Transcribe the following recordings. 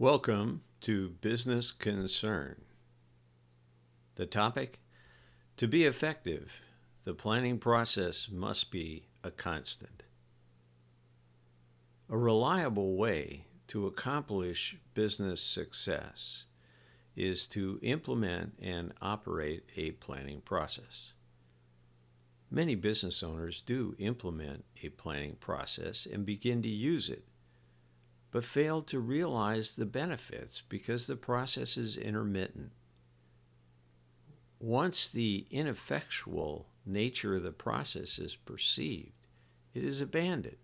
Welcome to Business Concern. The topic: to be effective, the planning process must be a constant. A reliable way to accomplish business success is to implement and operate a planning process. Many business owners do implement a planning process and begin to use it, but fail to realize the benefits because the process is intermittent. Once the ineffectual nature of the process is perceived, it is abandoned.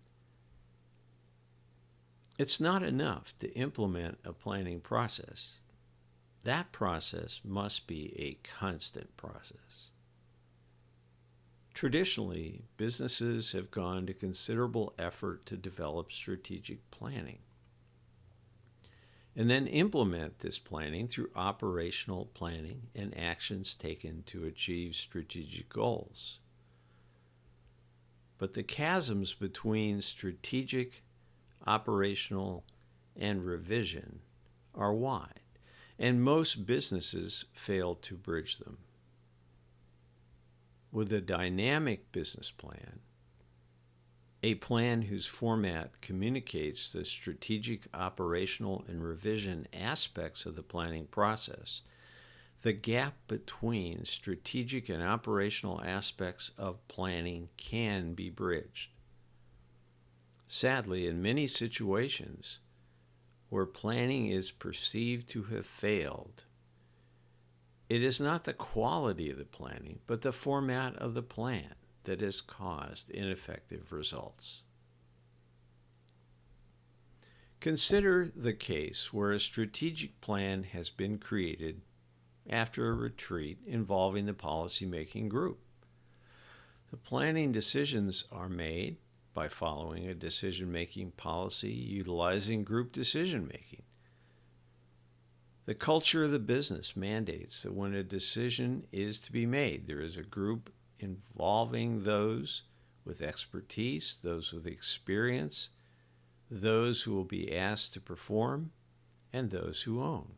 It's not enough to implement a planning process. That process must be a constant process. Traditionally, businesses have gone to considerable effort to develop strategic planning and then implement this planning through operational planning and actions taken to achieve strategic goals. But the chasms between strategic, operational, and revision are wide, and most businesses fail to bridge them. With a dynamic business plan, a plan whose format communicates the strategic, operational, and revision aspects of the planning process, the gap between strategic and operational aspects of planning can be bridged. Sadly, in many situations where planning is perceived to have failed, it is not the quality of the planning, but the format of the plan that has caused ineffective results. Consider the case where a strategic plan has been created after a retreat involving the policymaking group. The planning decisions are made by following a decision-making policy utilizing group decision-making. The culture of the business mandates that when a decision is to be made, there is a group involving those with expertise, those with experience, those who will be asked to perform, and those who own.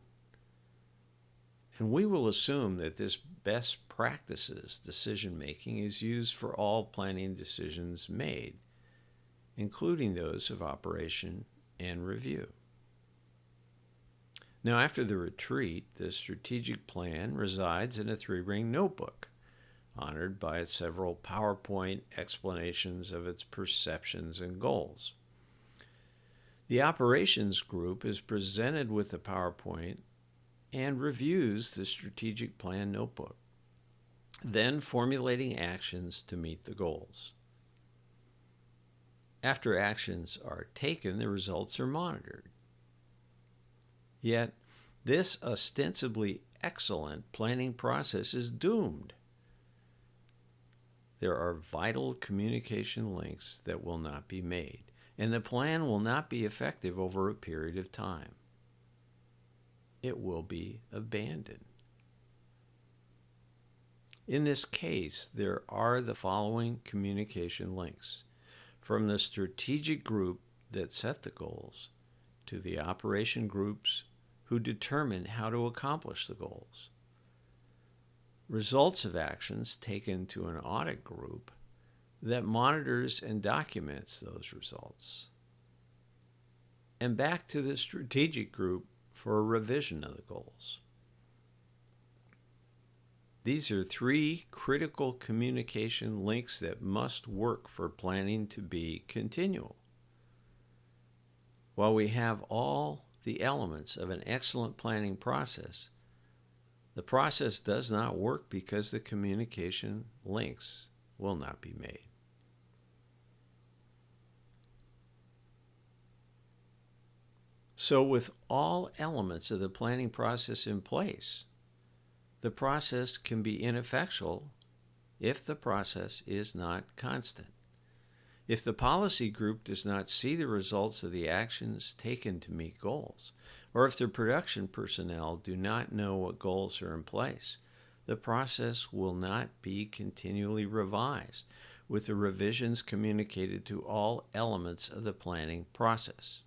And we will assume that this best practices decision-making is used for all planning decisions made, including those of operation and review. Now, after the retreat, the strategic plan resides in a 3-ring notebook, honored by several PowerPoint explanations of its perceptions and goals. The operations group is presented with the PowerPoint and reviews the strategic plan notebook, then formulating actions to meet the goals. After actions are taken, the results are monitored. Yet, this ostensibly excellent planning process is doomed. There are vital communication links that will not be made, and the plan will not be effective over a period of time. It will be abandoned. In this case, there are the following communication links: from the strategic group that set the goals to the operation groups who determine how to accomplish the goals. Results of actions taken to an audit group that monitors and documents those results. And back to the strategic group for a revision of the goals. These are 3 critical communication links that must work for planning to be continual. While we have all the elements of an excellent planning process, the process does not work because the communication links will not be made. So, with all elements of the planning process in place, the process can be ineffectual if the process is not constant. If the policy group does not see the results of the actions taken to meet goals, or if the production personnel do not know what goals are in place, the process will not be continually revised, with the revisions communicated to all elements of the planning process.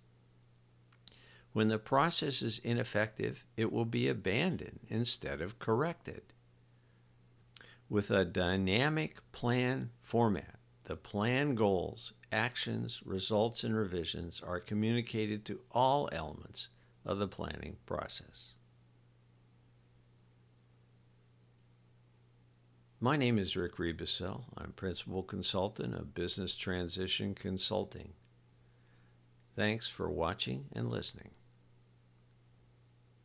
When the process is ineffective, it will be abandoned instead of corrected. With a dynamic plan format, the plan goals, actions, results, and revisions are communicated to all elements of the planning process. My name is Rick Rebusel. I'm Principal Consultant of Business Transition Consulting. Thanks for watching and listening.